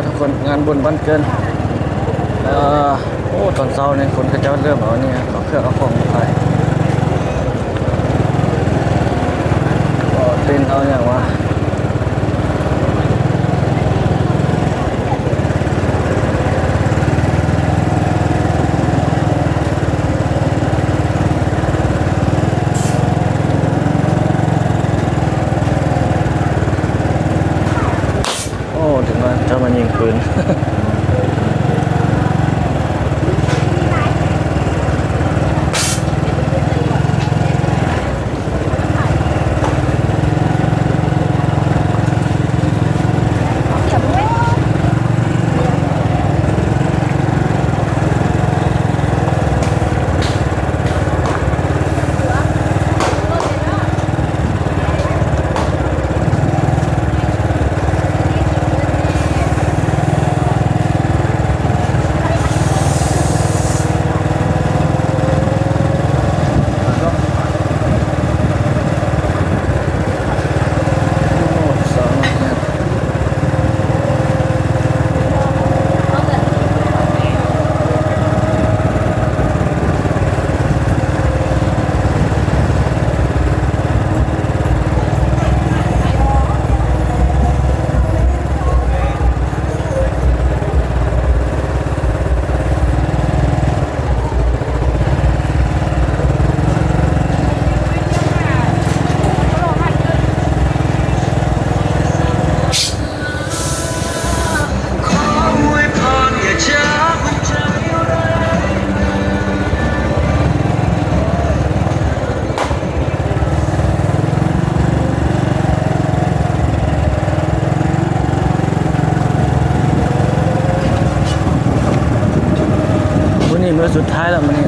ทุกคนงานบุญบ้านเกินโอ้ตอนเช้าเนี่ยคนก็จะเริ่มเอาเนี่ยเอาเครื่องเอาของไปก็เต้นเอาอย่างว่าโอ้ถึงว่าจะมายิงปืน นี่มื้อสุดท้ายแล้วมันนี่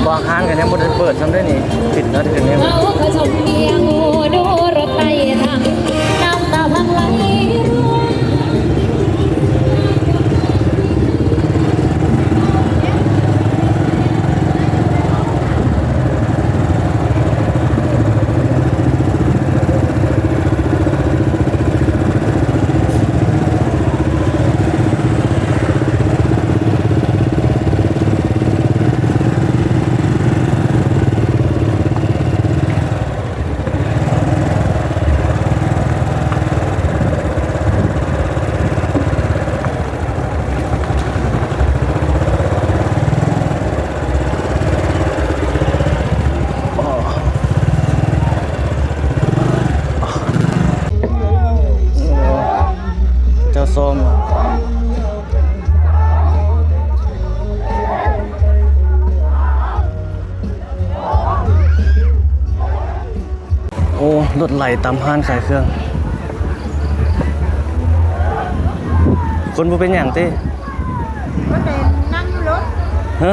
บางห้างกันยังบ่ได้เปิดทำได้นี่ปิดแล้วถึงนี้ส้มโอ้รถไหลตามห้านขายเครื่องคนบ่เป็นอย่างติก็เดินนั่งอยู่รถฮะ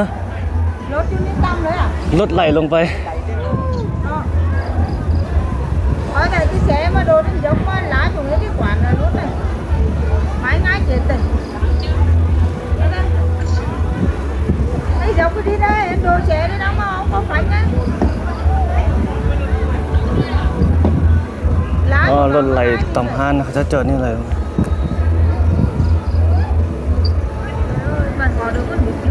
รถอยู่นี่ตั้มเลยอ่ะรถไหลลงไปở đây cái xe mà đồ nó giống mà lá xuống cái quán là luôn này mãi ngay chuyện tình đây giống cái đi đây đồ xe đấy nó mà không có phanh á รถไหลตามห้านเขาจะจอดนี่เลยmình vào được cái việc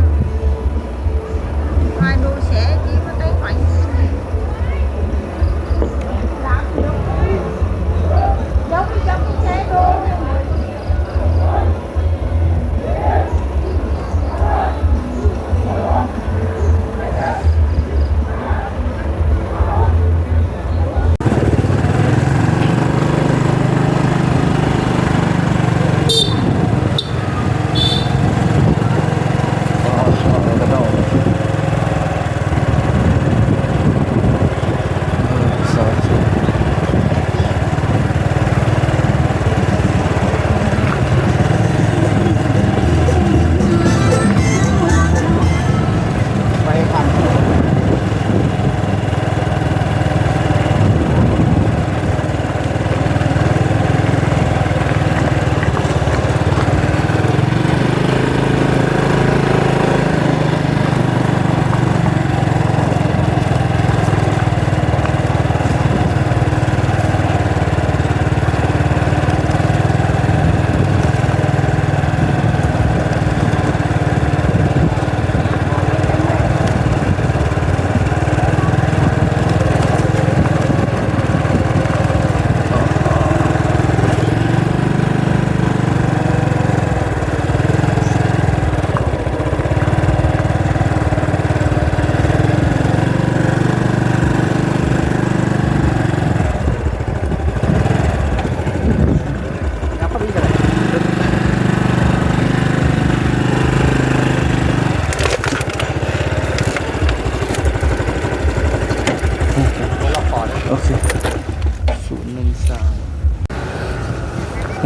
hai đồ xe chỉ có tay phanh giống cái xe đồ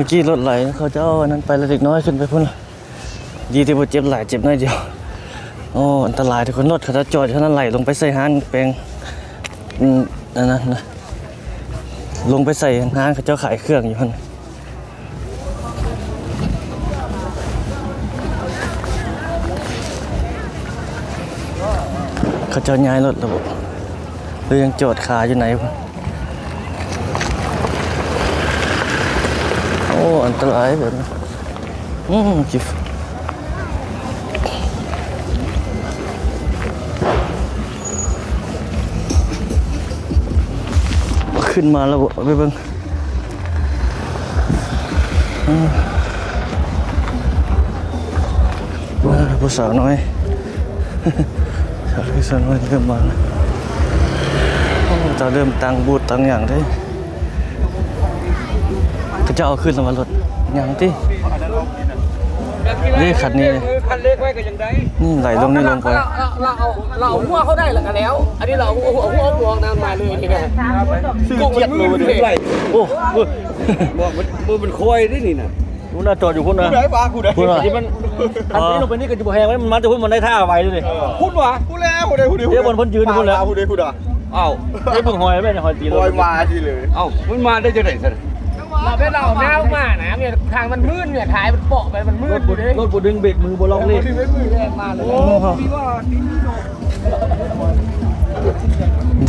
เมื่อกี้รถไหลเขาจะเอาอันนั้นไปแล้วเด็กน้อยขึ้นไปพุ่นละดีที่บ่เจ็บหลายเจ็บน้อยเดียวโอ้อันตรายทุกคนรถเขาจะจอดเท่านั้นไหลลงไปใส่ห้างแปลงอันนั้นนะลงไปใส่ห้างเขาเจ้าขายเครื่องอยู่พุ่นเขาเจ้าย้ายรถระบบหรือยังจอดขาอยู่ไหนพุ่นโอ้อันตรายแบบนี้จิบขึ้นมาแล้วไปเบิ่งผู้สาวน้อยสาวน้อยเริ่มมาแล้วจะเริ่มตั้งบูธตั้งอย่างได้ก็จะเอาขึ้นมารถอย่างที่นี่ขัดนี้เลยคันเล็กไว้ก็ยังได้นี่ไหลลงนี่ลงไปเราเอาหัวเขาได้แล้วกันแล้ว อันนี้เราเอาหัวบวกน้ำมาเลยนี่ไงกุ้งมันมืดเลยโอ้บอกมันเป็นคอยได้นี่น่ะ คุณน่าจอดอยู่คุณนะคุณไหนบ้าคุณไหนคุณที่มันอันนี้ลงไปนี่ก็จะบ่แหงมันจะพุ่นมันได้ท่าไว้เลยพุ่นวะพูดแล้วพูดเลยเดี๋ยวบนพ้นยืนพุ่นแล้วพูดเลยพูดอ่ะอ้าวไอ้พึ่งหอยไม่ใช่หอยตีลอยมาทีเลยเอ้ามันมาได้จะไหนสิเราไม่เราแมวมานะเนี่ยทางมันมืดเนี่ยถ่ายมันเปาะไปมันมืดรถบูดึงเบรกมือบูลองเลยมาเลย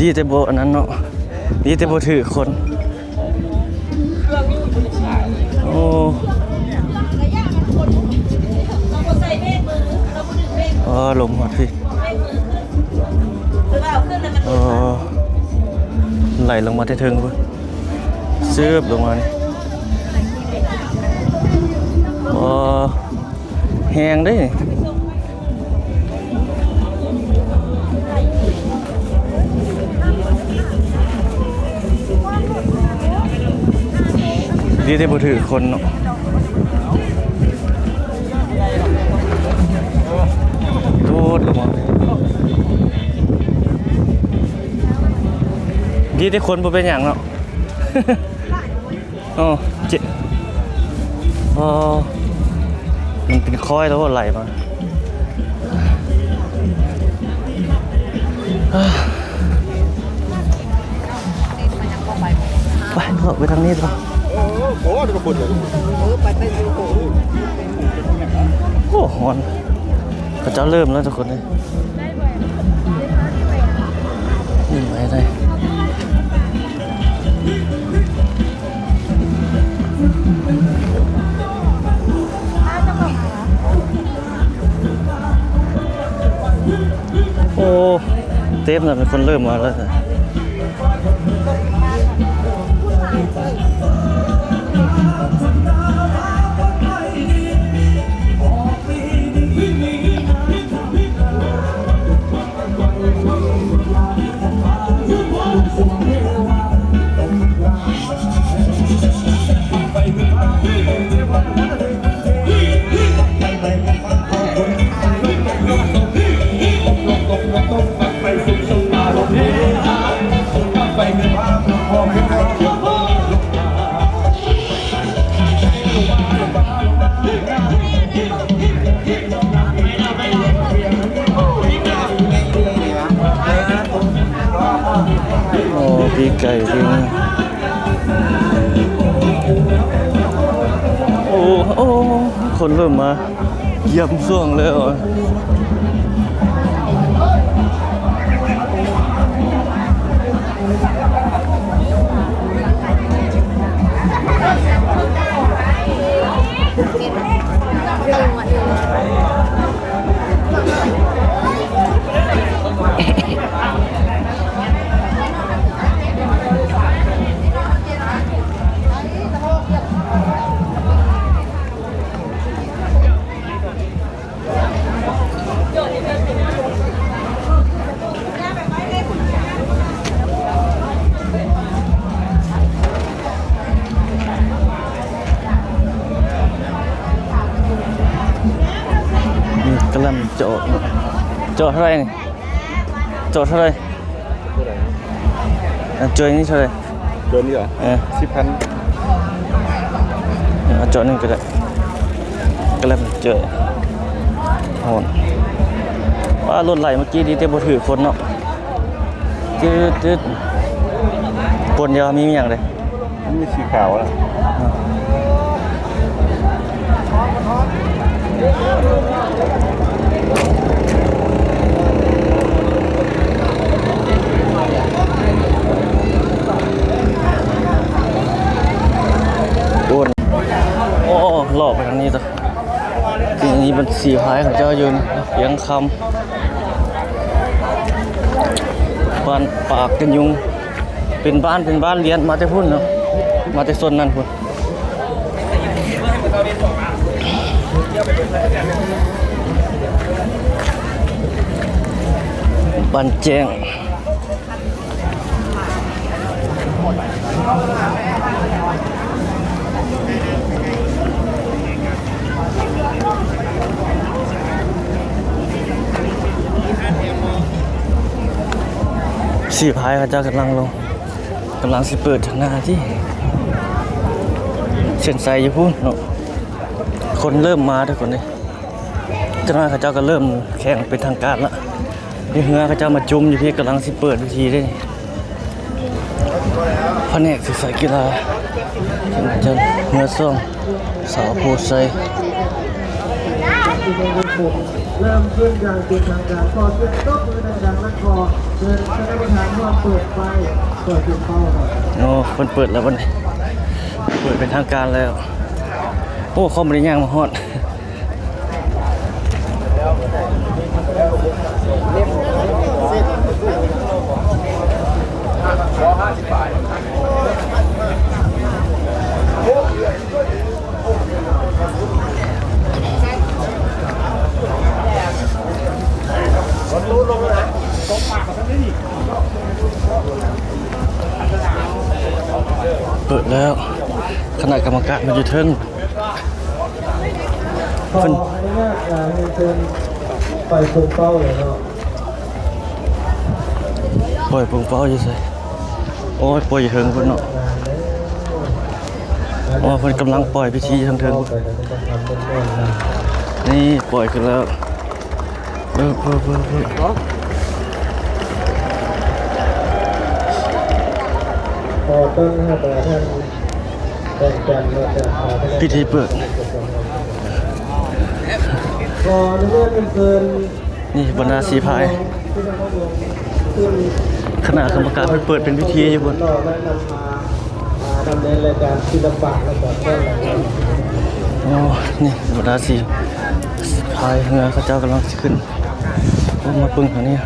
ดีแต่โบอันนั้นเนาะดีแต่โบถือคนโอ้ลมหมดพี่ไหลลงมาที่เทิงพุ่นซื้อลงมานี่แห้งได้ดีที่บ่ถือคนเนาะโดดลงมาดีที่คนบ่เป็นอย่างเนาะอ๋อเจ็บมันเป็นค้อยแล้วก็ไหลมาไปเราไปทางนี้ดีกว่าโอ้ดูกระปุกเลยไปดูโอ้ฮอนพระเจ้าเริ่มแล้วทุกคนเลยนี่ไปได้โอ้เต็มเลยเป็นคนเริ่มมาแล้วปีไก่ปีนี้โอ้คนเริ่มมาเยี่ยมช่วงแล้วกำลังโจเท่าไรนี่โจเท่าไรโจนี่เท่าไรโดนนี่เหรอ10,000 จอดหนึ่งก็ได้ก็แล้วเจอหอนว่ารถไหลเมื่อกี้ดีแต่บ่ถือฝนเนาะจืดปนยามีอย่างเลย มีสีขาวอ่ะ โดนโอ้หลอกไปทางนี้ต่อทีนี้มันสีพายของเจ้าอยู่ยังคำบ้านปากกันยุงเป็นบ้านเรียนมาแต่พุ่นเนาะมาแต่ส่วนนั้นพุ่นบ้านแจ้งสีพายเขาเจ้ากำลังลงกำลังสิเปิดทางหน้าที่เส้นใสอยู่พุ่นเนาะคนเริ่มมาทุกคนเลยเจ้าหน้าเขาเจ้าก็เริ่มแข่งเป็นทางการละนี่เฮือเขาเจ้ามาจุ่มอยู่พี่กำลังสิเปิดวิธีได้แผนกศึกษากีฬาจันเฮือซ่องสาวโพไซ เริ่มขึ้นอย่างเป็นทางการขอเสียงตบมือดังๆและขอเชิญคณะประธานร่วมเปิดไฟเปิดจุดเป้าหน่อย โอ้คนเปิดแล้ววันนี้เปิดเป็นทางการแล้วโอ้เขาไม่ได้ย่างมาฮอดเปิดแล้วคณะกรรมการมันอยู่เทิง ขออนุญาตให้เชิญไปจุดเป้าเลยเนาะ ปล่อยปุ่งเป้าอยู่ใส่โอ้ยปล่อยอยู่เทิงพุ่นเนาะอ๋อเพิ่นกำลังปล่อยพิธีทางเทิง ไปแล้วก็ทำเป็นเรื่องนะ นี่ปล่อยขึ้นแล้วเพิ่มพอต้องให้แต่ท่านแต่งจันทร์มาจาก พิธีเปิด ขออนุญาตเชิญ นี่บรรดาสีพายคณะกรรมการเพิ่นเปิดเป็นพิธีอยู่บน ต่อได้นำมาดำเนินรายการศิลปะและการแสดง โอ้นี่บรรดาสีพายเรือเขาเจ้ากำลังสิขึ้นโอ้มาปึ้งทางนี้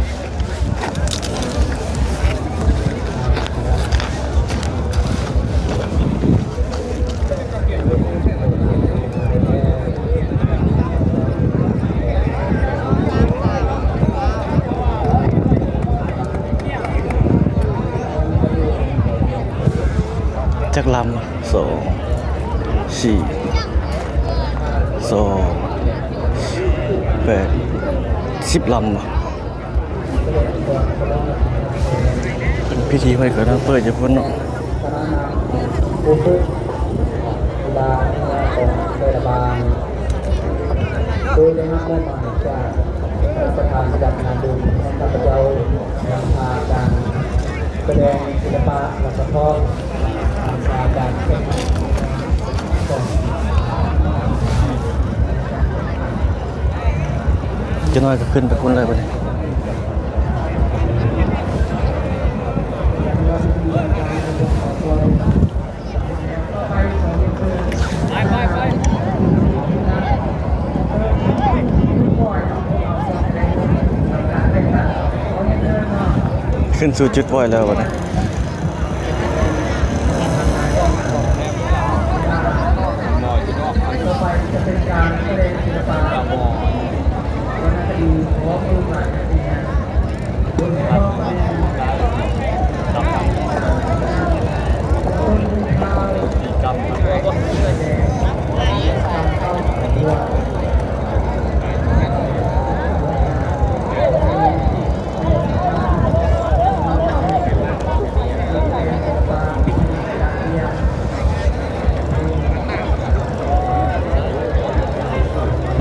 จักรลำ2 4 2 8 10 ลำเป็นพิธีไว้เกิดนะเปิดจะพ้นเนาะ ผู้ฝึกบาลของเทศบาลโดยได้รับมอบหมายจากประธานจัดงานบุญข้าพเจ้านำพาการแสดงศิลปะและสะท้อนนำพาการแข่งขันของ จะน้อยก็ขึ้นไปพ้นเลยไปเลยขึ้นสู่จุดปล่อยแล้ววันนี้ ต่อไปจะเป็นการแสดงศิลปะวรรณคดีพร้อมรูปแบบเนี่ยบนช่องต้นข้าวกับแสดงการเข้าตัว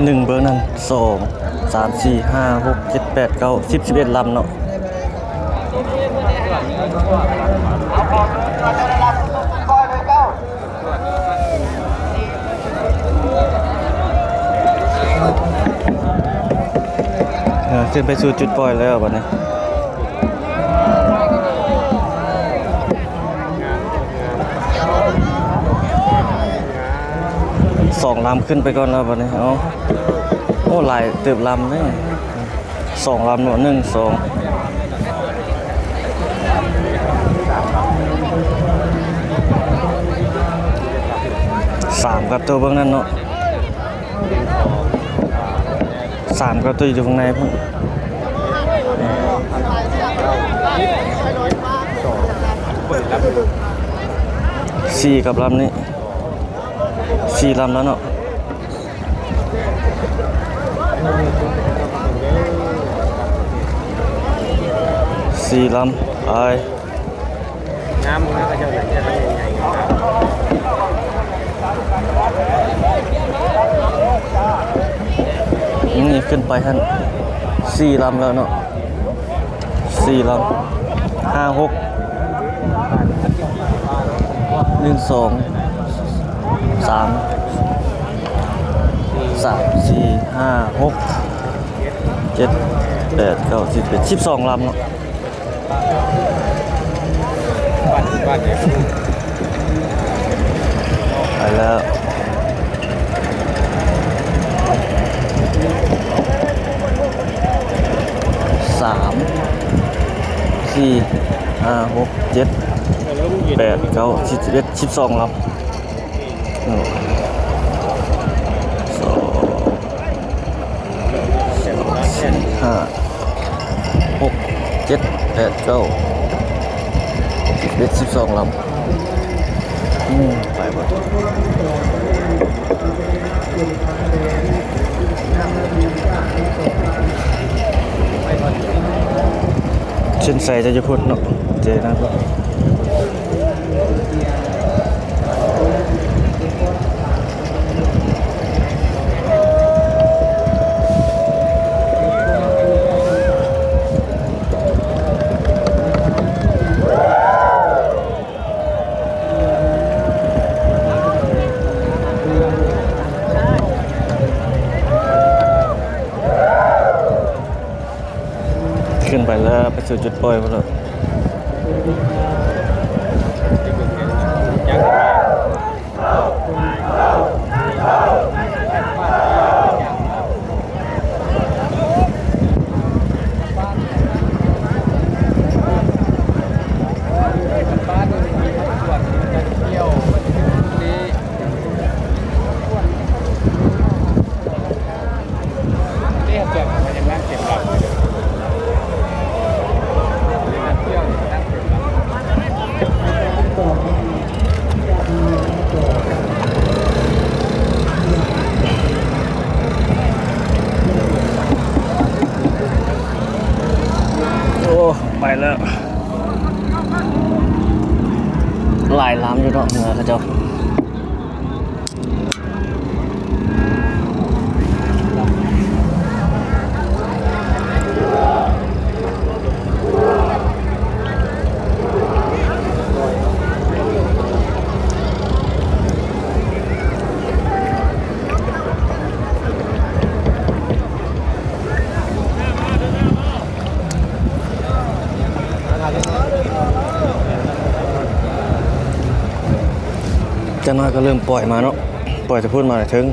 1เบอร์นั้น2 3 4 5 6 7 8 9 10 11ลำเนาะขึ้นไปสู่จุดปล่อยแล้วบัดนี้2ลำขึ้นไปก่อนแล้วบัดนี้เอาโอ้หลายเติบลำนี่2ลำเนาะ1 2 3กับตัวเบื้องนั้นเนาะ3กับตัวอยู่ข้างในพุ่น4กับลำนี้4ลำแล้วเนาะ4ลำไปน้ำมันก็จะไหลจะใหญ่ๆนี่ขึ้นไปท่าน4ลำแล้วเนาะ4ลำ5 6 1 2 3 4 5 6 7 8 9 10 11 12ลำเนาะไปแล้ว3 4 5 6 7 8 9 10 11 12ลำ5 6 7 8 9 11 12ลำไปหมดเช่นใส่จะพูดเนาะเจนะครับขึ้นไปแล้วไปสู่จุดปล่อยแล้ว ไปแล้วหลายล้ำอยู่เนาะเหนือเขาเจ้าจะน้อยก็เริ่มปล่อยมาเนาะปล่อยจะพูดมาถึง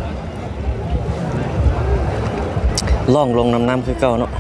ล่องลงน้ำคือเก่าเนาะ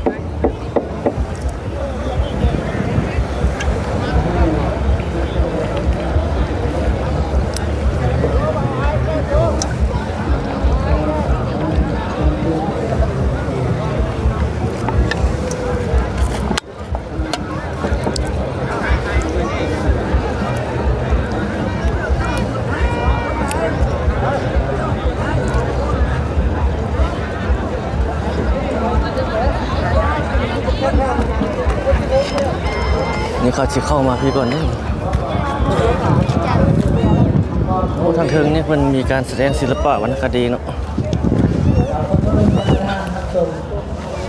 นี่เขาจะเข้ามาพี่ก่อนนี่โอ้ทางเทิงนี่มันมีการแสดงศิลปะวรรณคดีเนาะ เราก็ต้องพัฒนาทักษะ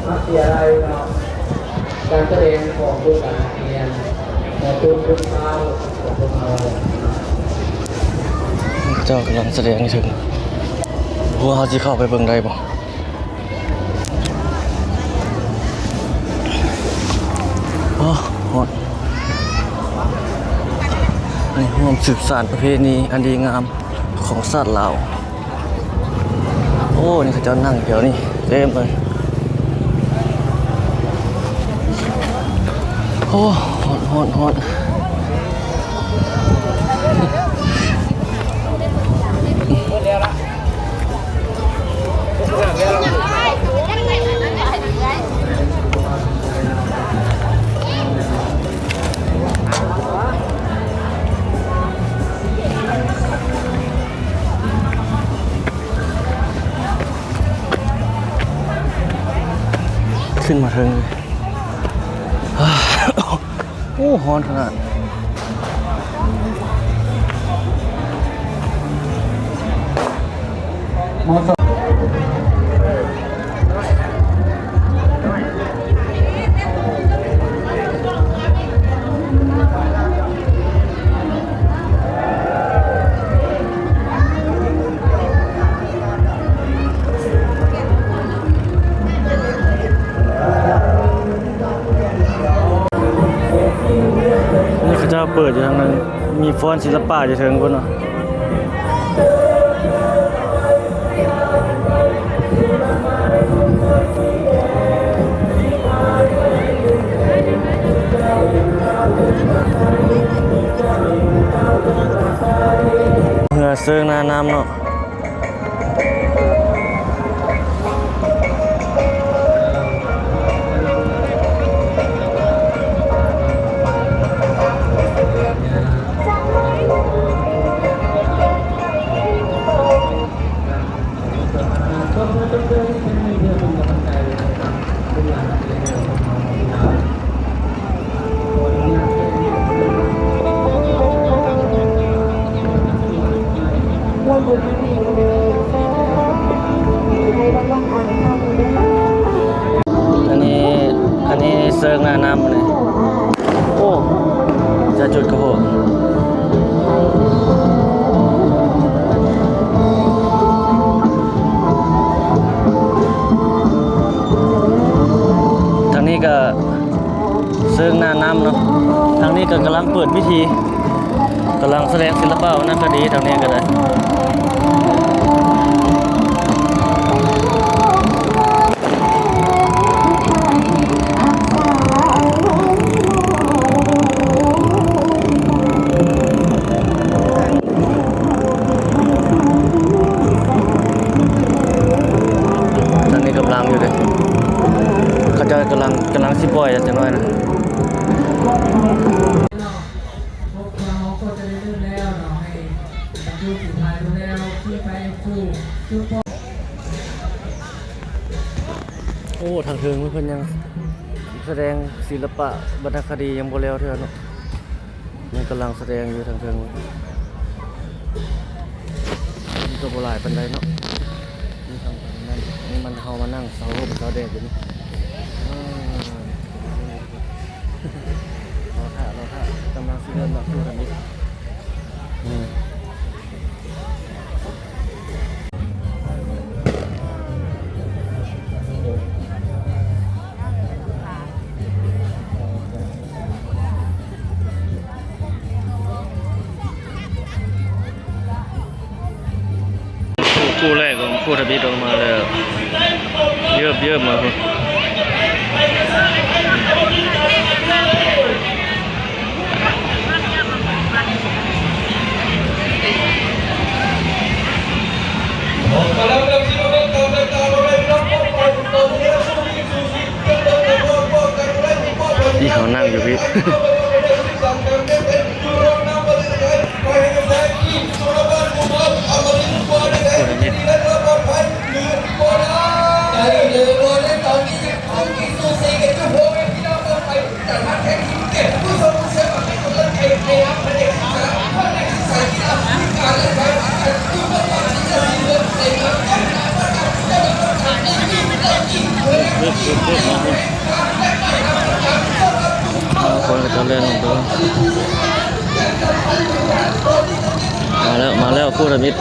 มัธยาลัยเนาะการแสดงของผู้การเรียนแต่ตัวคุณเท้าของพวกเรา เจ้ากำลังแสดงให้ถึงหัวเขาสิเข้าไปเบิ่งได้บ่โอ้โหอันนี้ร่วมสืบสานประเพณีอันดีงามของชาติลาวโอ้นี่เขาเจ้านั่งแถวนี้เต็มเลยโอ้ฮอดขึ้นมาถึงโอ้ฮอนขนาดนี่เขาจะเปิดอยู่ทางนั้นมีฟ้อนศิลปะอยู่เทิงพุ่นเนาะเหือเซิงหน้าน้ำเนาะอันนี้เซิงหน้าน้ำเลยโอ้จะจุดกระโปงทางนี้ก็เซิงหน้าน้ำเนาะทางนี้ก็กำลังเปิดพิธีกำลังแสดงศิลปะวรรณคดีทางนี้ก็ได้ทางนี้กำลังอยู่เลยเขาจะกำลังสิปล่อยจะน้อยนะ พวกเราก็จะได้เริ่มแล้วเนาะให้บรรจุสุดท้ายแล้วที่ไปสู่จุดพบ โอ้ทางเทิงเพื่อนยังแสดงศิลปะวรรณคดียังบ่แล้วเท่านั้นเนาะยังกำลังแสดงอยู่ทางเทิงมันก็บ่หลายปานใดเนาะนี่ทางนั้นนี่มันเฮามานั่งเสาร่มเสาแดดอยู่นี่เราท่ากำลังสิเดินมาสู่ทางนี้คู่แรกของคู่ทบิดออกมาเลยเยอะมาคุณที่เขานั่งอยู่พี่ คนก็จะเล่นลงตัวมาแล้วคู่ระมิด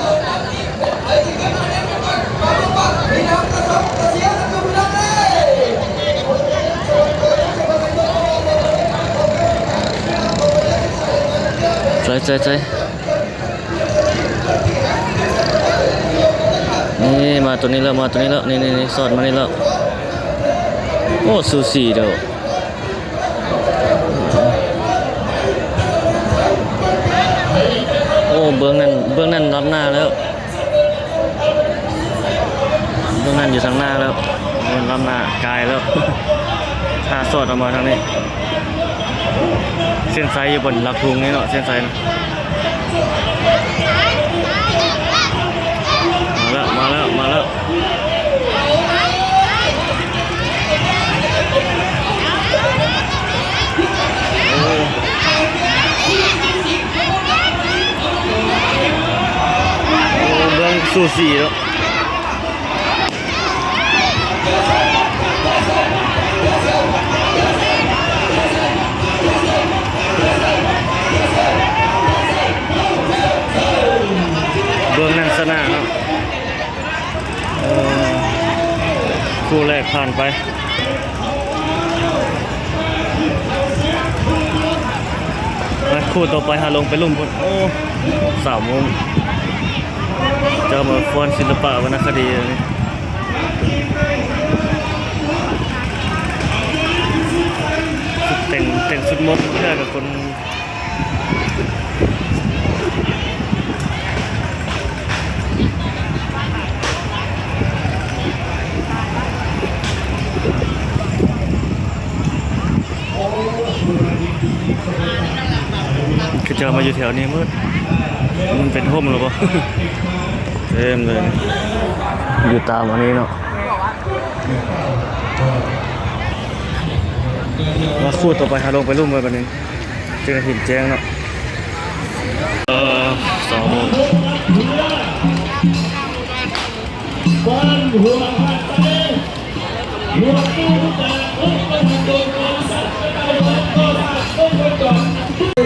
ใจนี่มาตัวนี้แล้วนี่สอดมานี่แล้วโอ้ซูซี่เด้อโอ้เบื้องนั้นรับหน้าแล้วเบื้องนั้นอยู่ทางหน้าแล้วมันรับหน้ากายแล้วถ้าสอดออกมาทางนี้เส้นไซอยู่บนหลักทุงนี่เนาะเส้นไซนะมาแล้วเบื้องสูสีแล้วเบื้องนั่นสนาเนาะคู่แรกผ่านไปคู่ต่อไปหาลงไปลุ่มพุ่นโอ้3 โมงเจ้ามาฟ้อนศิลปะวรรณคดีนี่แต่งสุดมดเพื่อกับคนคือจะมาอยู่แถวนี้มืดมันเป็นห่มหรือเปล่า เต็มเลยอยู่ตามอันนี้เนาะมาคู่ต่อไปหาลงไปรุ่มไปแบบนี้เจอหินแจ้งเนาะ2 โมง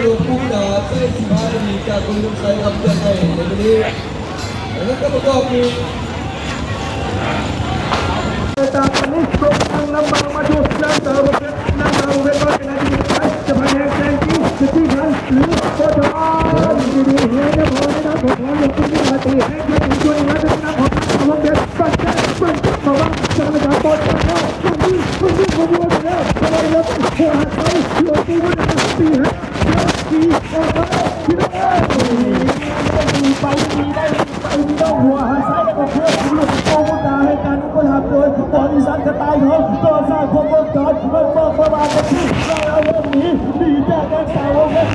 ลูกผู้ด่าเต้นที่มาจะมีการคุยกันใส่กับเพื่อนให้ในวันนี้แล้วก็ประกอบมีตามนี้ตรงทางลำบากมาดูน้ำตาบกน้ำตาเวทว่าเป็นอะไรที่ใช้จะพยายามแซงกิ้งจะที่กันหรือโคตรดีๆให้ได้พอได้รับผลลัพธ์ที่ดีมาตีให้เพื่อนช่วยมาจะนำของความเด็ดปัจจัยปัจจัยมาว่าจะมาจากปอดแล้วคนที่ขบวนแล้วทำไมเราหัวหักเขาหลวงปู่วันนั้นตีให้ตีออกมาที่นั่นไปดีได้ไปดีต้องหัวหันซ้ายแล้วก็เพื่อนหลวงปู่วันนั้นให้การก็ทำโดยตอนอีสานกระต่ายเขาต่อสร้างความมั่นใจมันบอกประมาณกันที่เราเอาเรื่องนี้ดีจากการสาวเงิน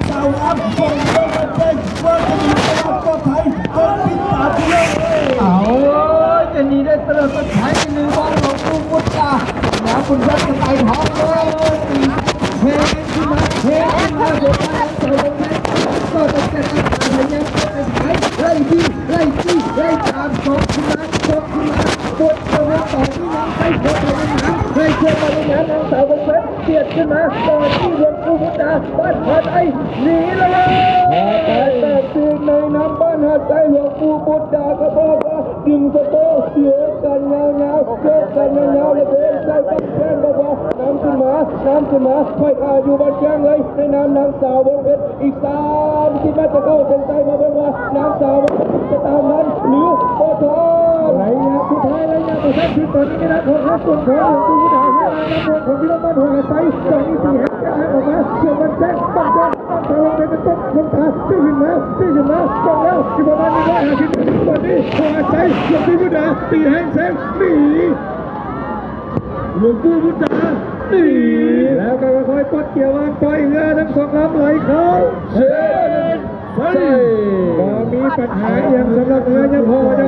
สาวน้ำส่งเรื่องมันเจ๊งว่าจะมีตลาดปลอดภัยคนติดตามที่เรื่องเอาจะหนีได้ตลอดปลอดภัยหรือว่าหลวงปู่พุทธาแล้วคุณยัดกระต่ายท้องเลยเพลงขึ้นมาเดี๋ยวมาเดี๋ยวก็จะเกิดอะไรยังไล่ดีไล่ตามชกขึ้นมาปวดตัวต่อที่น้ำไปปวดตัวน้ำให้เชื่อมาในน้ำนางสาวบนเพชรเกียดขึ้นมาต่อที่หลวงปู่พุทธาบ้านหาดไอหนีเลยหาดไอแต่ตื่นในน้ำบ้านหาดไอหลวงปู่พุทธาก็บอกว่าดึงสะโพกเสียกันยาวๆเสียกันยาวๆแล้วเดินใจตั้งแจ้งบอกว่าน้ำขึ้นมาค่อยพาอยู่บ้านแจ้งเลยในน้ำนางสาวบนเพชรอีก30 เมตรจะเข้าเส้นใจมาบอกว่าน้ำสาวจะตามนั้นหรือโอ้โหไรเนี่ยสุดท้ายไรเนี่ยตัวแทนที่ตอนนี้นะผมรับส่วนของหลวงปู่พุทธาให้มารับส่วนของพี่น้องบ้านหัวไซตอนนี้4 แห่งจะให้ออกมาเกี่ยวกันแจ้งต้องลงไปเป็นต้นลงตาที่หินมาต้องแล้วที่ประมาณ150วันนี้หัวไซหลวงปู่พุทธา4 แห่งแสงหนีหลวงปู่พุทธาหนีแล้วก็ค่อยปลดเกี่ยววางปล่อยเรือทั้ง2 ลำไหลเข้าเชิญใช่ก็มีปัญหาอย่างสำหรับเรือยังพอจะ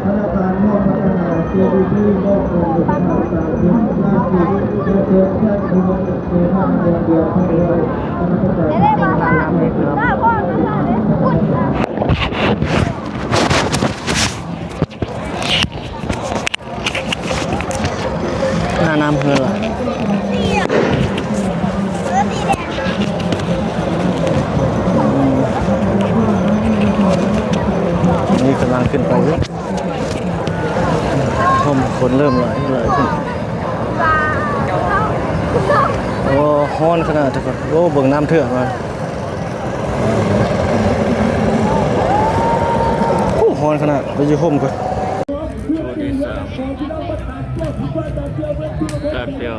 ธนาคารมอบพัฒนาเกี่ยวกับที่มอบเงินพัฒนาต่างๆที่หน้าที่เกี่ยวกับแค่คือเกี่ยวกับเดียวทั้งเลยได้มาบ้างหน้าพ่อหน้าเลยพูด คนเริ่มหลายขึ้นโอ้ฮ้อนขนาดทุกคนโอ้เบิ่งน้ำเถื่อนมาโอ้ฮ้อนขนาดไปอยู่ห่มก่อนแป๊บเดียว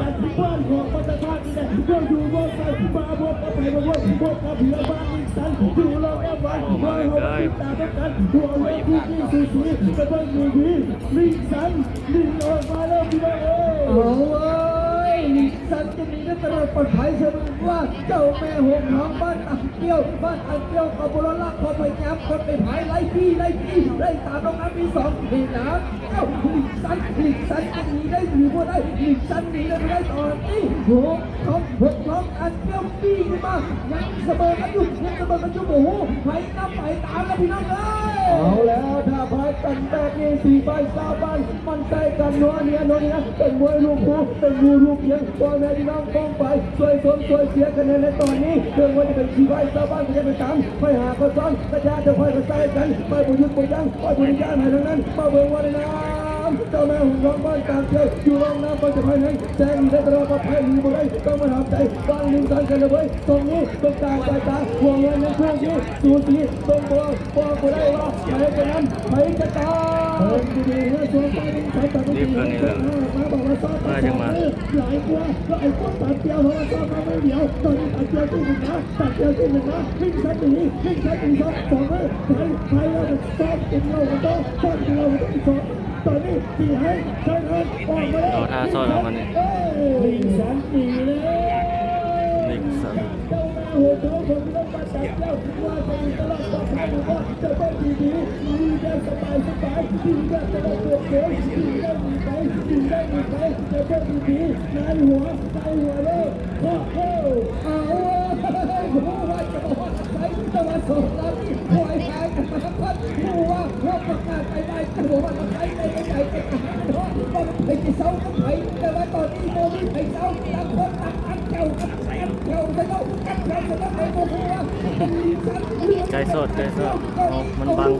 โอ้ยลิซันจะมีได้ตลอดปลอดภัยเสมอว่าเจ้าแม่หงน้องบ้านอักเกี้ยวกับบุรลักษ์พอไปยับคนไปหายไล่พี่ไตามน้องน้ำมีสองทีน้ำเจ้าลิซันจะหนีได้หรือไม่ได้ลิซันหนีได้ไม่ได้ตอนนี้หกน้องอักเกี้ยวปี้ขึ้นมายังเสมอกันอยู่โอ้โหไปน้ำไปตามแล้วพี่น้องเอ้ยเอาแล้วถ้าพายกันแบบนี้สี่ใบสามใบมันใจกันนัวเนียเป็นมวยลูกคู่เป็นงูลูกเลี้ยงตัวแม่ที่น้องฟ้องไปสวยเสียคะแนนในตอนนี้เรื่องว่าจะเป็นสี่ใบสามใบจะเป็นสามค่อยหาก็ซ้อนกระจายจะค่อยกระจายกันไม่บุญยุทธ์บุญยังไม่บุญญาไหนทั้งนั้นมาเบิ่งว่าในน้ำเจ้าแม่หุ่นร้องบ้านกลางเที่ยวอยู่ร้องน้ำบนจะภายในแสงได้ตลอดปลอดภัยหรือบ่ได้ต้องมาทำใจบ้านลิงกันเลยเว้ยตรงนี้ตรงกลางสายตาห่วงเงินในเครื่องนี้สูสีตรงตัวบอกบ่ได้ว่าใครจะนั้นใครจะตายดีๆนะส่วนใต้ลิงใช้ตัดดีมาบอกว่าซ้อมตัดหลายตัวแล้วไอ้พวกตัดเดียวเพราะว่าซ้อมมาไม่เดียวตอนนี้ตัดเดียวที่หนึ่งนะวิ่งชั้นหนีสองเลยใครเราจะซ้อมกินเราก็ต้องซ้อมกินเราก็ต้องซ้อมตอนนี้ตีให้ใช่เลยออกมาแล้ว เอาท่าซ้อนของมันนี่ ลิงสันหนีเลย ลิงสัน เจ้าแม่หัวเขาคนที่ต้องมาจับเจ้าว่าจะมีตลอดปลอดภัยหรือว่าจะต้องดีได้สบายดีได้จะได้ตัวเก๋ดีได้มีไปจะต้องดีนายหัวเลยโอ้โหเอาหัวว่าจะบอกว่าใครจะมาส่งเราที่คอยหายกันมาพัดหัวว่าประกาศไปจะบอกว่าใครไปเพราะว่าไปที่เสาก็ไปแต่ว่าตอนนี้โมนี่ไปเสาต่างคนต่างอันเก่าจะต้องไปโมโหว่า ใจสดมันบัง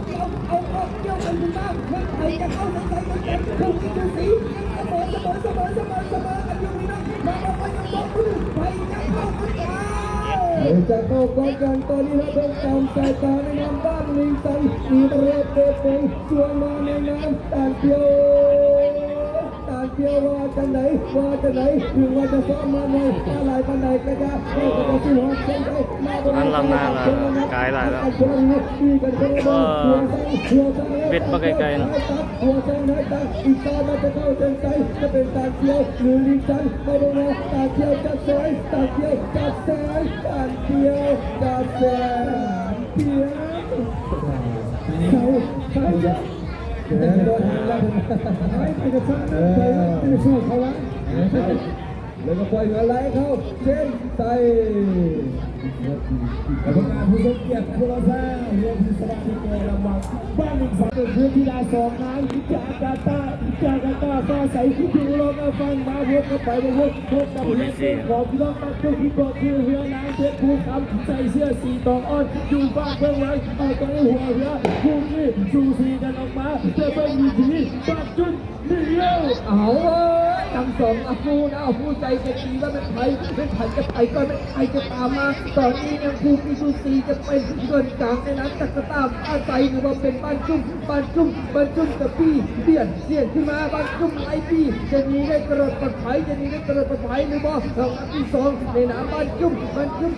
เอาเกี่ยวกันอยู่บ้างไม่ไปจะเข้าใส่กันเก็บถูกที่ดูสีเสมอกันอยู่นี่นะมาไปยังบอกไปยังเข้ากันจะเข้ากันตอนนี้เราเป็นตามสายตาในน้ำบ้านลิงสันมีตะเรเปิดเป็นส่วนมาในน้ำตาเกียวว่าจะไหนถึงว่าจะซ้อมมาในอะไรปันใดก็จะสู้หัวเส้นใจมาตรงนั้น ลำนาละกายหลายแล้วเบ็ดมาไกลๆนะ หัวใจไหนตาอีกตาเราจะเข้าเส้นใจจะเป็นตาเกียวหรือลิงสันมาตรงนั้นตาเกียวจัดแสงตาเกียวจัดแสงเขาเดินไปกับฉันไปสู้เขาละแล้วก็ปล่อยอะไรเขาเช่นใส่กรรมการผู้ทรงเกียรติผู้รับทราบรวมถึงสมาชิกในรางวัลบ้านหนึ่งสามพื้นที่ดาสองนั้นจาการ์ตาก็ใส่ที่ดูลงมาฟังมาพบกับไปพบกับเพื่อนของพี่น้องมาทุกที่ก็คือเรือนางเพชรภูคำใส่เสื้อสีตองอ้อนอยู่บ้านเพื่อนไว้เอาตอนนี้หัวเรือภูมิสูสีกันออกมาจะเป็นวิธีปักจุดเดียวเอาทั้งสองผู้ใจจะดีว่าเป็นไทยจะไทยก็เป็นไทยจะตามมาตอนนี้ยังภูมิสูสีจะเป็นส่วนกลางในนั้นจักรตามอาศัยหรือว่าเป็นบ้านจุ่มกับพี่เสียนขึ้นมาบ้านจุ่มไอพี่จะหนีได้กระโดดปลอดภัยหรือบ่ทางอันที่สองในน้ำบ้านจุ่ม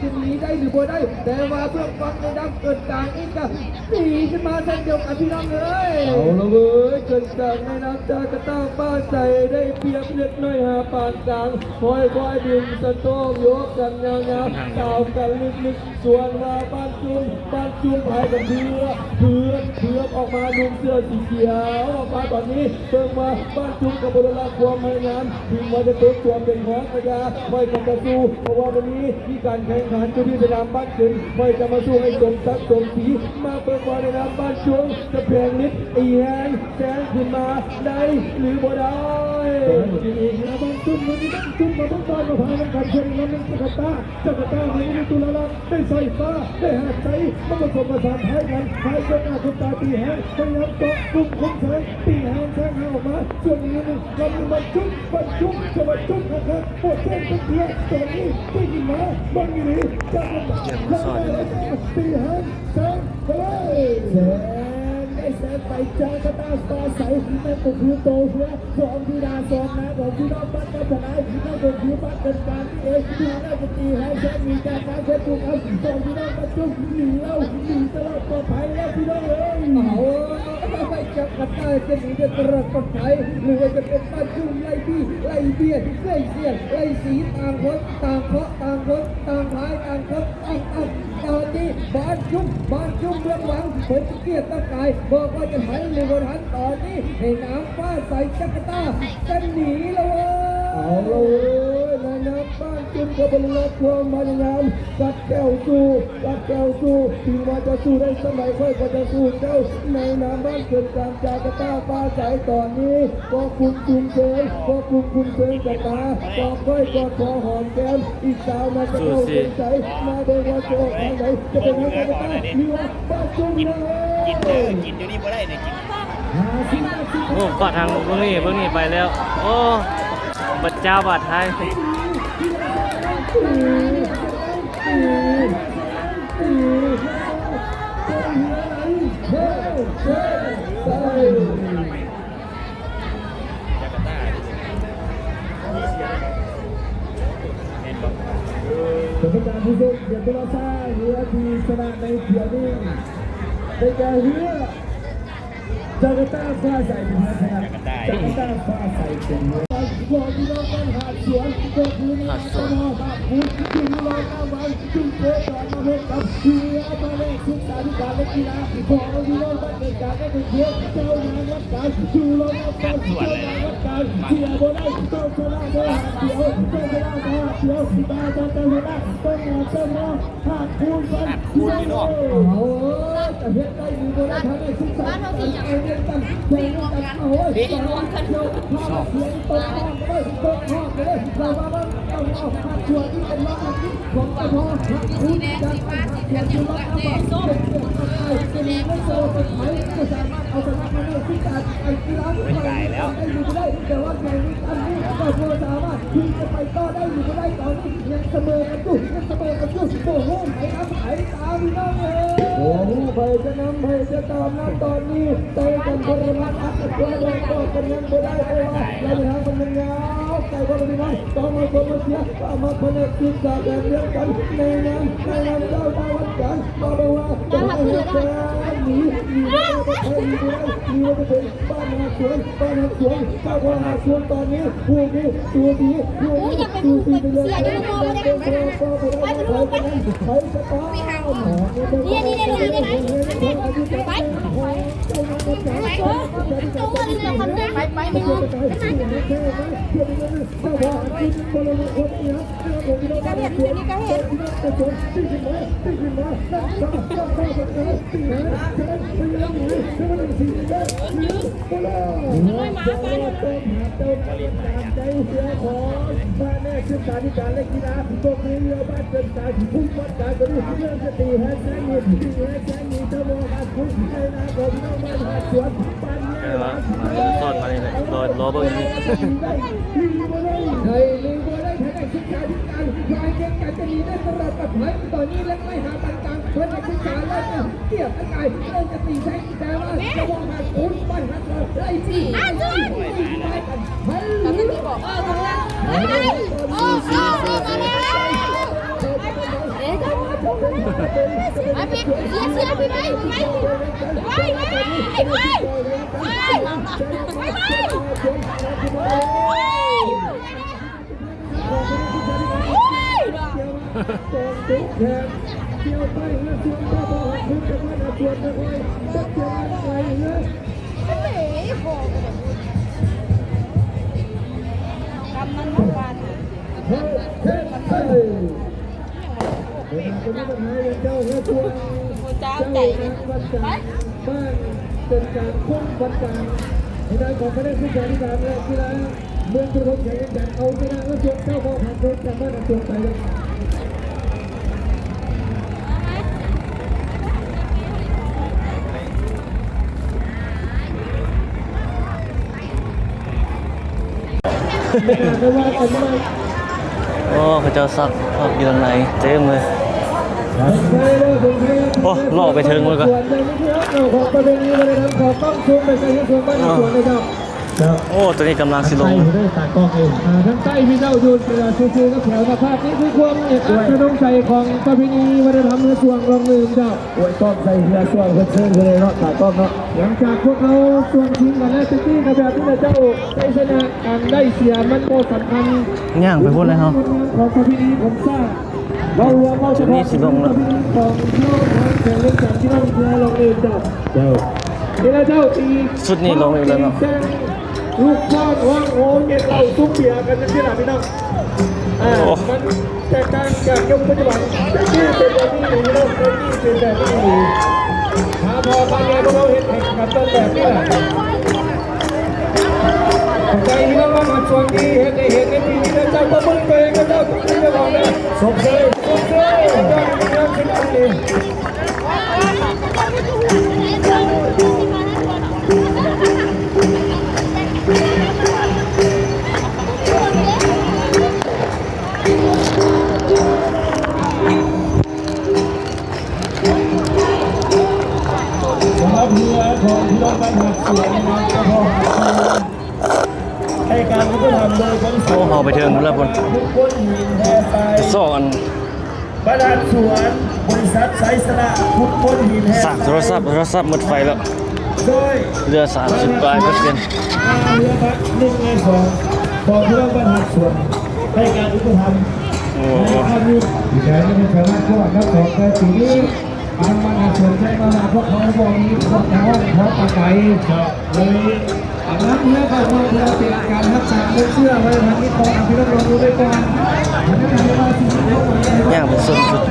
จะหนีได้หรือบ่ได้แต่ว่าเพื่อฟังในน้ำเกิดกลางนี่ก็หนีขึ้นมาเช่นเดียวกันพี่น้องเลยเอาละเว้ยเกิดกลางในน้ำจากระตามบ้านใจได้เปรียบเล็กน้อยหาปานกลางคอยดึงสะโต้ยกกันยาวๆตามกันลึกๆส่วนว่าบ้านจุ่มพายกันเพื่อออกมานุ่งเสื้อสีเขียวออกมาตอนนี้เพิ่งมาบ้านจุ่มกับบริลาความพยายามถึงว่าจะตัวเป็นของพญาไม่กันจะสู้เพราะว่าวันนี้มีการแข่งขันจุดที่สนามบ้านจุ่มไม่จะมาสู้ให้สมศักดิ์สมศรีมาเปิดบอลในน้ำบ้านจุ่มจะแพงนิดอีแหงแสงขึ้นมาได้หรือบ่ได้ นะบางจุ่มมันนี่ต้องจุ่มมาต้องตอนมาพามันขัดเชิงน้ำมันจักรตามันนี่ตุลาลักได้ใส่ฟ้าได้หาใจมันผสมผสานให้กันให้จนหน้าคนตาตีแห้งพยายามเกาะกลุ่มคนแสงตีแห้งแสงออกมาส่วนนี้นึงเรามีบรรจุจะบรรจุนะครับปวดเส้นตะเกียบตอนนี้ตีกินมาบางอย่างนี้จะตีแห้งแสงไปได้แสงไปเจอกระตาฟ้าใสแม่ตุกคือโตเพื่อสองพิดาสองนะของพี่น้องบ้านกันทนายแม่ตุกคือบ้านเป็นการที่เองที่น่าจะตีให้แสงมีจากการเช็ดตุกครับสองพี่น้องบรรจุหนีเล่าหนีตลอดปลอดภัยแล้วพี่น้องเลยเอาไปจับกระตาจะหนีจะตลอดปลอดภัยหรือว่าจะเป็นบ้านจุ่มไล่บี้ไล่เบี้ยไล่เสียไล่สีต่างคนต่างเคาะต่างคนต่างพายต่างคนตอนนี้บ้านจุ่มเรื่องหวังผลเกียรติตะกายบอกว่าจะหันหรือบนหันตอนนี้ให้น้ำฟ้าใสจักรตาจะหนีแล้วเอาเลยในน้ำบ้านจุ่มกับบริลักษ์ความมันงามกัดแก้วสู้ถึงว่าจะสู้ได้สมัยค่อยก็จะสู้เจ้าในน้ำบ้านเกิดการจากรตาฟ้าใสตอนนี้ก็คุมเฉยจักรตาก็ค่อยก็ขอหอมแก้มอีกสาวมาจะเข้าใสมาโดยว่าจะออกทางไหนจะเป็นจักรตาหรือว่าบ้านจุ่มเลย กินเดี๋ยวนี้บ่ได้เนี่ยกิน โอ้กอดทางเบื้องนี้ไปแล้วโอ้บัดเจ้าบาดไทยเป็นการพิเศษเดี๋ยวตัวซ่าเรือที่สนามในเที่ยวนี้ในการเรือจากรตาฟ้าใสเป็นเรือจากรตาฟ้าใสเป็นเรือก่อนที่เราต้องหาสวนก็คือในตะมอบ้านพุทธที่เราต้องวางจุดโคจรมาพบกับเรือมาแรกศึกษาธิการและกีฬาของที่เราบ้านเกิดการได้เป็นเพื่อเจ้านายรัฐการคือเราต้องการเจ้านายรัฐการเสียบ่ได้ต้องชนะโดยหาเดียวต้องชนะโดยหาเดียวตาจะชนะต้องมาหาคูณกันนี่เนาะแต่เฮ็ดได้ดีบ่ได้ทำให้ศึกษาเอาเงินกันตีรวมกันโอ้ยตีรวมกันชอบเสียงตกห้องเลยตกห้องเลยเราว่าเอาส่วนที่เป็นรอบที่ของตะพอคุณจะสีฟ้าสีเหลืองสีส้มสีแดงไม่โซ่เป็นไทยจะสามารถเอาชนะมาได้ที่การไอ้กีฬาไม่ได้อยู่ได้แต่ว่าแข่งอันนี้ก็พอสามารถที่จะไปต่อได้อยู่ได้ตอนนี้ยังเสมอกันอยู่โอ้โหไหนครับไหนตามพี่น้องเลยโอ้โหใครจะนำใครจะตามนะตอนนี้เตะกันคนละนัดอัดกันเลยก็กันยังไม่ได้เพราะว่าเราไปหาคนยังยาวใจคนละพี่น้องต้องมาคนมาเชียร์มาพนักกินจากกันเลี้ยงกันในน้ำเจ้าดาวันกันมาบอกว่าจะให้เหตุการณ์หนีมาจะไปหนีมาจะเป็นบ้านหาสวนเจ้าของหาสวนตอนนี้ผู้นี้ตัวดีไปเลยไปจะตามนี่ไปใจเสียของบ้านแม่ศึกษาธิการและกีฬาตกเรือบ้านเกิดการพุ่งวัดการก็ดูเรื่องจะตีแฮชแท็กนี้ตะมองอาคุในนาของน้องบ้านหาสวนบ้านเนี่ย ต้นมาเลยรอเบิ่งนี่ ใครลืมบ่ได้แค่ศึกษาธิการวายเก่งกันจะมีได้ตลอดปัดไว้ตอนนี้เล็กไม่หาปันกลางเพื่อนศึกษาแล้วเนี่ยเกี่ยวกันไงเราจะตีแท็กแต่ว่าจะมองหาคุณบ้านหาสวนไอ้ที่ทำได้ที่บอกทำได้มาพี่เสียพี่ไหมเกี่ยวไปแล้วชวนพ่อบอกคุณจะมาชวนนะคอยจะเกี่ยวอะไรเนี่ยกำมันมาฟันเฮ้เป็นปัญหาเจ้าให้ตัวเจ้าใจบ้านเป็นการพุ่งบันการในด้านของคณะผู้จัดการและกีฬา เมืองทุกคนเขียนกันเอาชนะแล้วจบเจ้าพ่อพันรถจากบ้านจบไปเลย โอ้พระเจ้าซักอยู่ด้านในเต็มเลยโอ้ล่อไปถึงเลยก็โอ้ตัวนี้กำลังสิลง ทั้งใต้พี่เจ้าอยู่ชูๆก็แถวมาภาพนี้คือความเอกลักษณ์ต้องใจของประเพณีวัฒนธรรมเรือสวงรองลืมเจ้าโอ้ยต้องใส่เรือสวงเชิญเลยเนาะตากล้องเนาะหลังจากพวกเราสวงทิ้งกันแล้วที่กระแบบที่เจ้าได้ชนะการได้เสียมันโคตรสำคัญ ย่างไปพูดเลยครับ ของประเพณีผมทราบเรารวมเอาเฉพาะของที่เราแข่งเล่นจากที่เราเรือลงเองเจ้าเจ้าตี ชุดนี้ลงอีกแล้วเนาะ ลูกพ่อว่างโอ้เย็นเราตุ้มเบียกันที่ไหนพี่น้องมันแตกต่างจากยุคปัจจุบันแต่ที่เป็นแบบนี้หรือเราเป็นที่เป็นแบบนี้หาพอมาเนี่ยพวกเราเห็นแข่งกันต้นแบบนี้แหละใจที่เรามาชวนดีเห็นในปีนี้เจ้าก็มึงไปก็เจ้าก็ไม่ได้บอกเลยสมเด็จเจ้าเป็นเรื่องที่ดี สำหรับเรือของพี่น้องบ้านหักสวนนะครับก็พอให้การก็ทำโดยคนส โอ้ วน เอาไปถึงแล้วพุ่น ทุกคนหินแพรทราย จะสอน บ้านหักสวนบริษัทไซสระทุกคนหินแพร สั่งโทรศัพท์หมดไฟแล้ว โดย เรือ30 ปลายเปอร์เซ็นต์ เรือพัก1 ใน 2ของพี่น้องบ้านหักสวนให้การอุปถัมภ์ โอ้ ท่านนี้ดิฉันเป็นชาวบ้านจังหวัดนครปฐมปีนี้ทางบ้านหักสวนใช้มาลาพวกเขาบอกนี้พวกเขาเพราะปากไก่เลยนักเรือเข้ามาเพื่อเป็นการรักษาเชื่อไว้ทางนี้ของพี่น้องเราดูด้วยกัน ย่างเป็นส่วนสุด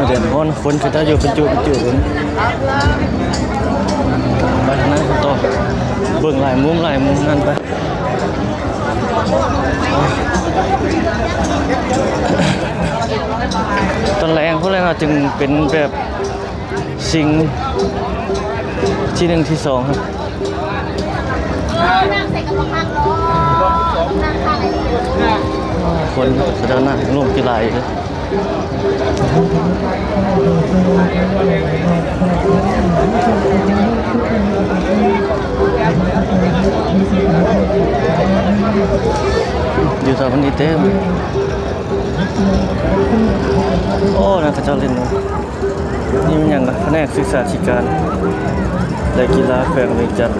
เด่นพ้นคนคือถ้าอยู่เป็นจุไปทางนั้นต่อเบิ่งหลายมุมนั่นไปตอนแรงพวกอะไรจึงเป็นแบบสิ่งที่1ที่2ครับคนแสดงหน้าร่วมกีฬาอีกเลยอยู่ตอนนี้เต็มโอ้นะเขาเจ้าเล่นนะนี่มันอย่างไรแผนกศึกษาธิการและกีฬาแขวงเวียงจันทน์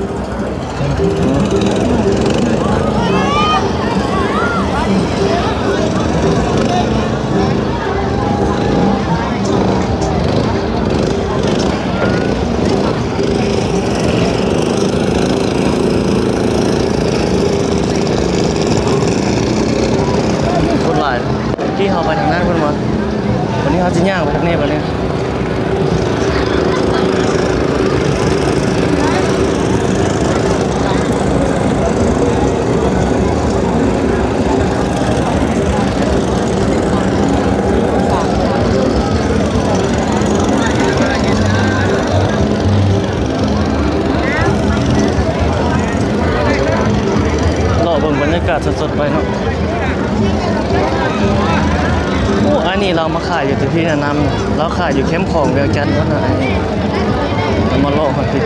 คนหลายที่เขาไปทางนั้นคนมาวันนี้เขาจะย่างไปทางนี้วันนี้บรรยากาศสดๆไปเนาะโอ้อันนี้เรามาขายอยู่ที่พี่นะนำเราขายอยู่เข้มของเวียงจันทน์แล้วนะอันนี้มาโลกครับพี่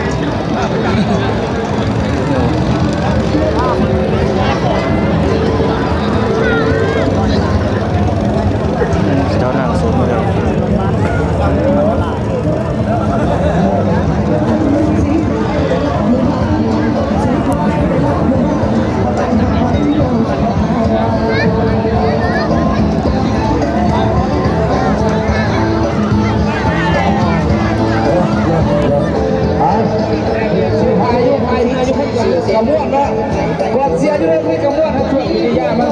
เจ้าหนังสูงเลยกระมวดเนาะกอดเสียอยู่ในกระมวดทั้งช่วงวิทยามัน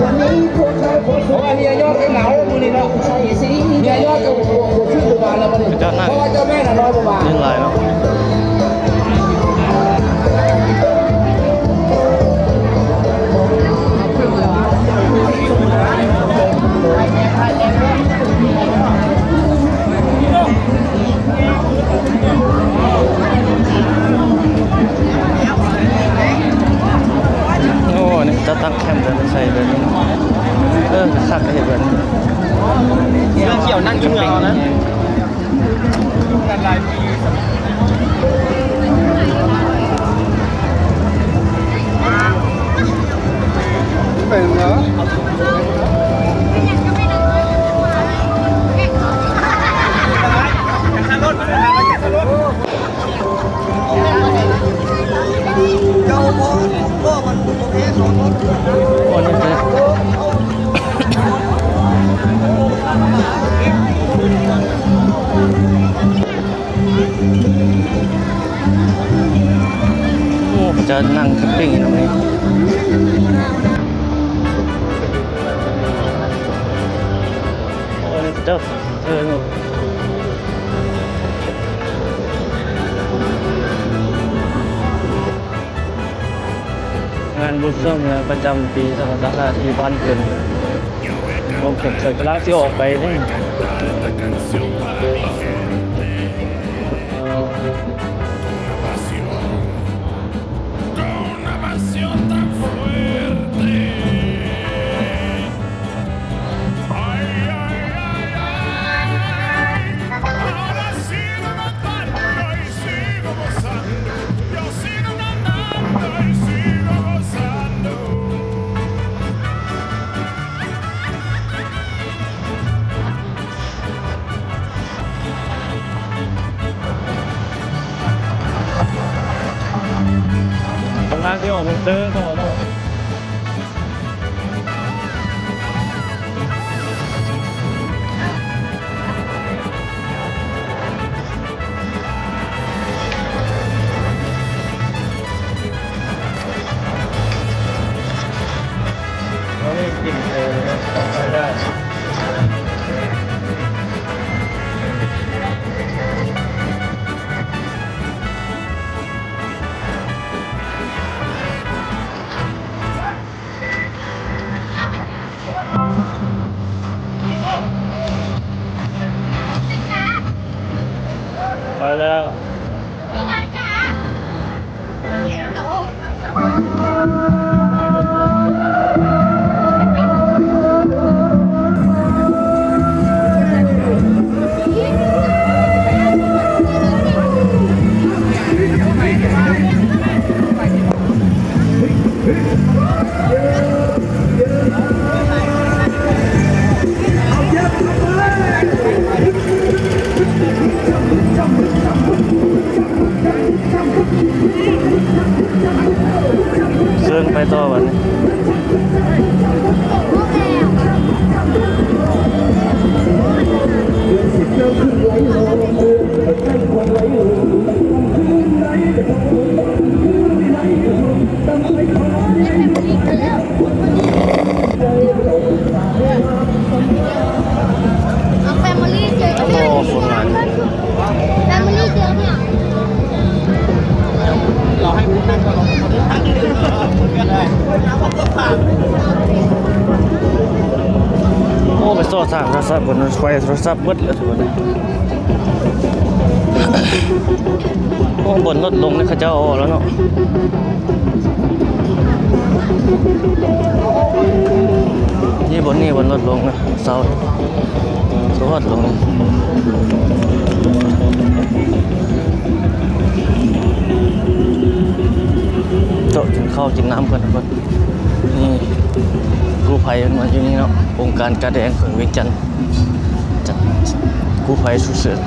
วันนี้พวกเราเพราะว่าเฮียยอดหนาวมือนี่เนาะ จ้านั่ง เพราะว่าเจ้าแม่น่ะรอประมาณ เล่นหลายเนาะโอ้นี่จะตั้งแคมป์แบบใส่แบบนี้คักเห็นแบบนี้ เสื้อเขียวนั่งกินเหงื่อนะเป็นเหรอ โอ้นี่เป็นโอ้จะนั่งแคมปิ้งตรงนี้โอ้นี่เจ้างานบุญส้มนะประจำปี2565ที่บ้านเกินผมเก็บเสร็จกำลังที่ออกไปนี่กำลังที่ออกมันเดินก่อนเนาะเราไม่กินไปได้ไปแล้ว เดินไปต่อวันนี้เอาแฟมิลี่เจอ โอ้คนหลาย แฟมิลี่เจอเนี่ย เราให้คุณนั่งก่อนเราทั้งนี้ก็ได้ โอ้ไปโซ่ทางโทรศัพท์บนไฟโทรศัพท์มืดเลยทุกคนโอ้บนลดลงนี่เขาเจ้าเอาแล้วเนาะนี่บนลดลงนะเสาลดลงโต๊ะกินข้าวกินน้ำกันทุกคนนี่กู้ภัยมาอยู่นี่เนาะองค์การกระแดงเขื่อนเวียงจันทร์จัดกู้ภัยสุดเสือ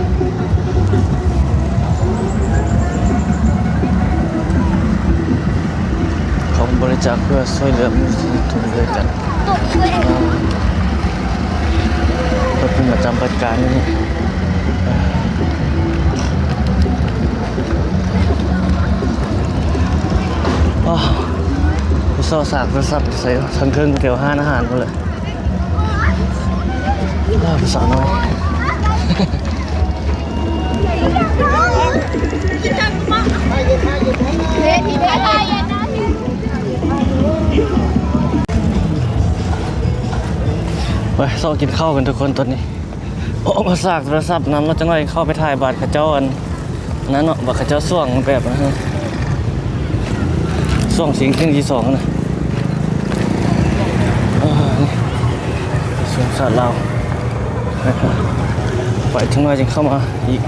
ของบริจาคเพื่อช่วยเหลือมนุษยชนด้วยกันก็เป็นประจำประการนี่ผู้สาวสากผู้สับใส่ทั้งเครื่องเกี่ยวห้านอาหารหมดเลยผู้สาวน้อย เฮ้ยที่ไม่ได้ยังนะ ไปเศร้ากินข้าวกันทุกคนตอนนี้โอ้มาสากโทรศัพท์นำเราจะหน่อยเข้าไปถ่ายบัตรข้าเจ้าอันนั้นเนาะบัตรข้าเจ้าส่วงแบบนะฮะส่วงสิงขึ้นที่สองนะนี่สวนสัตว์เราวไปถึงหน่อยจึงเข้ามาอีก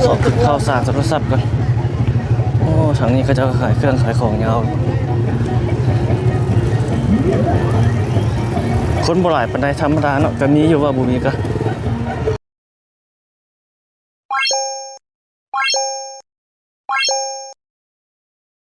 สอบกินข้าวสากโทรศัพท์กันโอ้ทางนี้ก็จะขายเครื่องขายของยาวคนโบราณปันไดธรรมดาเนาะก็มีอยู่ว่าบุมีก็